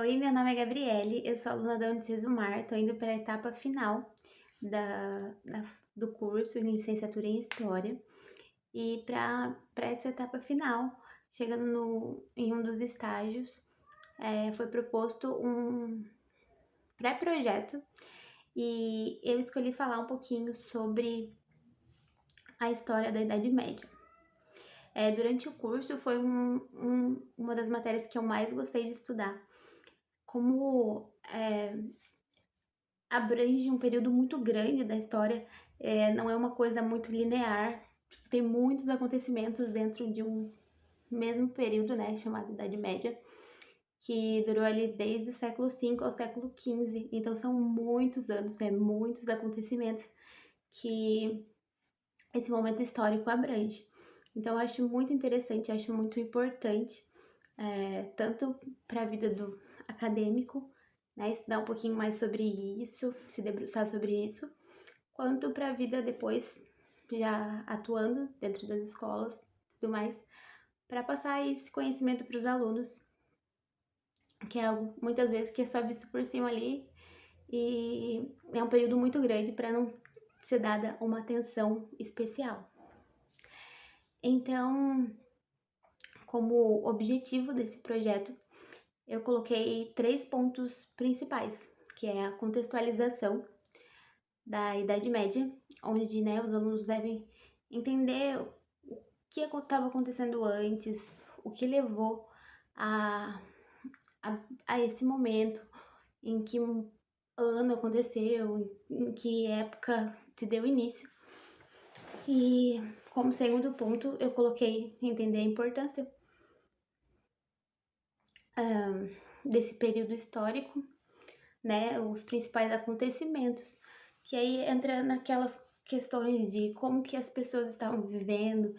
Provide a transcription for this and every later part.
Oi, meu nome é Gabriele, eu sou aluna da Unicesumar, estou indo para a etapa final do curso em licenciatura em História. E para essa etapa final, chegando em um dos estágios, foi proposto um pré-projeto e eu escolhi falar um pouquinho sobre a história da Idade Média. Durante o curso foi uma das matérias que eu mais gostei de estudar. Como abrange um período muito grande da história, não é uma coisa muito linear, tem muitos acontecimentos dentro de um mesmo período, né, chamado Idade Média, que durou ali desde o século V ao século XV, então são muitos anos, muitos acontecimentos que esse momento histórico abrange. Então eu acho muito interessante, acho muito importante, tanto para a vida do acadêmico, né, estudar um pouquinho mais sobre isso, se debruçar sobre isso, quanto para a vida depois, já atuando dentro das escolas e tudo mais, para passar esse conhecimento para os alunos, que é algo muitas vezes que é só visto por cima ali e é um período muito grande para não ser dada uma atenção especial. Então, como objetivo desse projeto, eu coloquei 3 pontos principais, que é a contextualização da Idade Média, onde, né, os alunos devem entender o que estava acontecendo antes, o que levou a esse momento, em que ano aconteceu, em que época se deu início. E como segundo ponto, eu coloquei entender a importância desse período histórico, né, os principais acontecimentos, que aí entra naquelas questões de como que as pessoas estavam vivendo,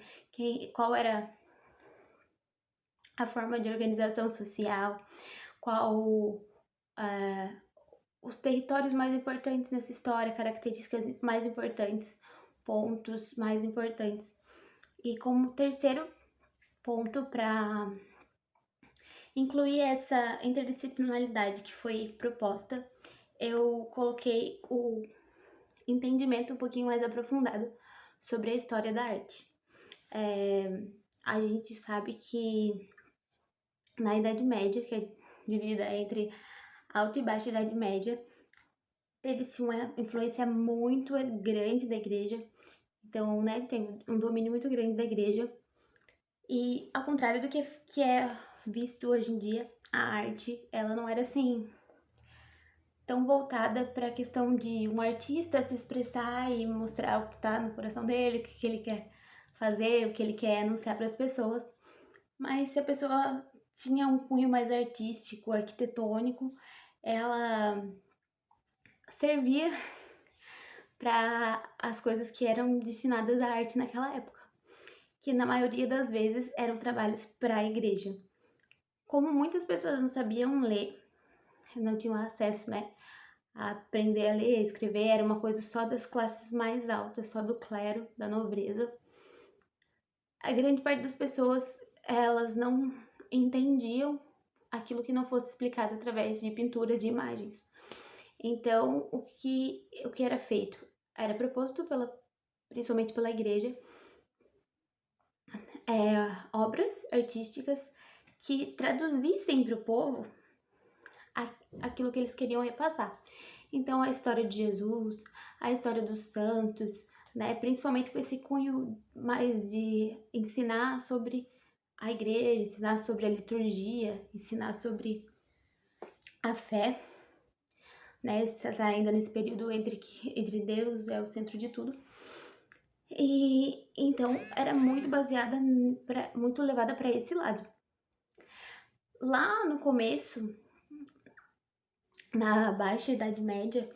qual era a forma de organização social, qual os territórios mais importantes nessa história, características mais importantes, pontos mais importantes. E como terceiro ponto, para incluir essa interdisciplinaridade que foi proposta, eu coloquei o entendimento um pouquinho mais aprofundado sobre a história da arte. A gente sabe que na Idade Média, que é dividida entre Alta e Baixa Idade Média, teve-se uma influência muito grande da igreja. Então, né, tem um domínio muito grande da igreja. E ao contrário do que é visto hoje em dia, a arte, ela não era assim tão voltada para a questão de um artista se expressar e mostrar o que está no coração dele, o que ele quer fazer, o que ele quer anunciar para as pessoas. Mas se a pessoa tinha um cunho mais artístico, arquitetônico, ela servia para as coisas que eram destinadas à arte naquela época, que na maioria das vezes eram trabalhos para a igreja. Como muitas pessoas não sabiam ler, não tinham acesso, né, a aprender a ler, a escrever, era uma coisa só das classes mais altas, só do clero, da nobreza. A grande parte das pessoas, elas não entendiam aquilo que não fosse explicado através de pinturas, de imagens. Então, o que era feito? Era proposto principalmente pela igreja, obras artísticas que traduzissem para o povo aquilo que eles queriam repassar. Então, a história de Jesus, a história dos santos, né, principalmente com esse cunho mais de ensinar sobre a igreja, ensinar sobre a liturgia, ensinar sobre a fé, né, está ainda nesse período entre Deus é o centro de tudo. E então era muito baseada, muito levada para esse lado. Lá no começo, na Baixa Idade Média,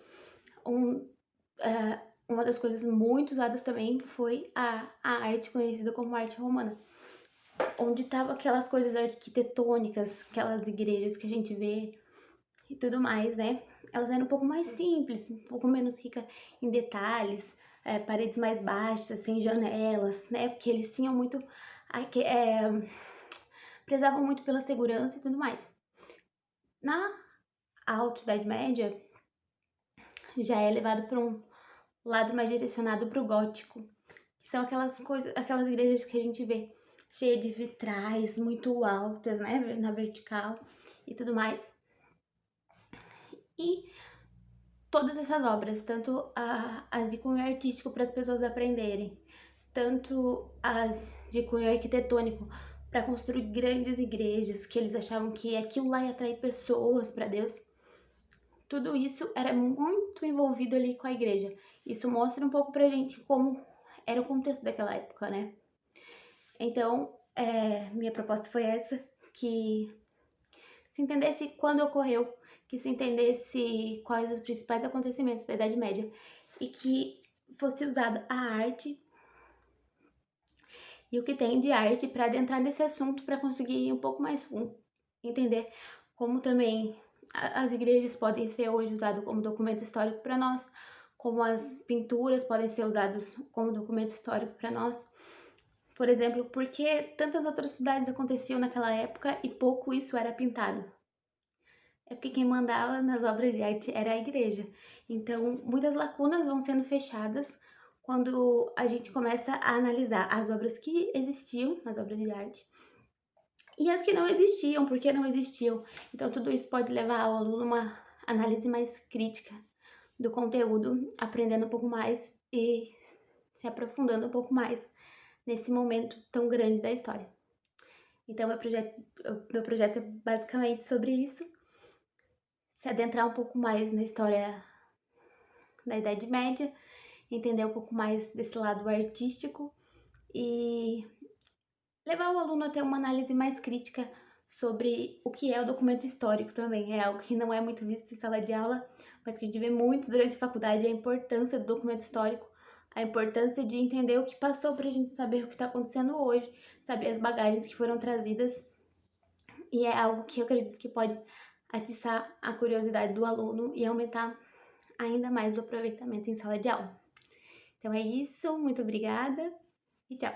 uma das coisas muito usadas também foi a arte conhecida como arte romana, onde estavam aquelas coisas arquitetônicas, aquelas igrejas que a gente vê e tudo mais, né? Elas eram um pouco mais simples, um pouco menos rica em detalhes, paredes mais baixas, sem janelas, né? Porque eles tinham muito, prezavam muito pela segurança e tudo mais. Na Alta Idade Média, já é levado para um lado mais direcionado para o gótico, que são aquelas coisas, aquelas igrejas que a gente vê cheia de vitrais muito altas, né, na vertical e tudo mais. E todas essas obras, tanto as de cunho artístico para as pessoas aprenderem, tanto as de cunho arquitetônico para construir grandes igrejas, que eles achavam que aquilo lá ia atrair pessoas para Deus. Tudo isso era muito envolvido ali com a igreja. Isso mostra um pouco pra gente como era o contexto daquela época, né? Então, minha proposta foi essa, que se entendesse quando ocorreu, que se entendesse quais os principais acontecimentos da Idade Média e que fosse usada a arte e o que tem de arte para adentrar nesse assunto para conseguir ir um pouco mais fundo, entender como também as igrejas podem ser hoje usadas como documento histórico para nós, como as pinturas podem ser usadas como documento histórico para nós. Por exemplo, por que tantas atrocidades aconteciam naquela época e pouco isso era pintado? É porque quem mandava nas obras de arte era a igreja. Então, muitas lacunas vão sendo fechadas quando a gente começa a analisar as obras que existiam, as obras de arte, e as que não existiam, por que não existiam. Então, tudo isso pode levar ao aluno uma análise mais crítica do conteúdo, aprendendo um pouco mais e se aprofundando um pouco mais nesse momento tão grande da história. Então, meu projeto é basicamente sobre isso, se adentrar um pouco mais na história da Idade Média, entender um pouco mais desse lado artístico e levar o aluno a ter uma análise mais crítica sobre o que é o documento histórico também. É algo que não é muito visto em sala de aula, mas que a gente vê muito durante a faculdade, a importância do documento histórico, a importância de entender o que passou para a gente saber o que está acontecendo hoje, saber as bagagens que foram trazidas, e é algo que eu acredito que pode atiçar a curiosidade do aluno e aumentar ainda mais o aproveitamento em sala de aula. Então é isso, muito obrigada e tchau!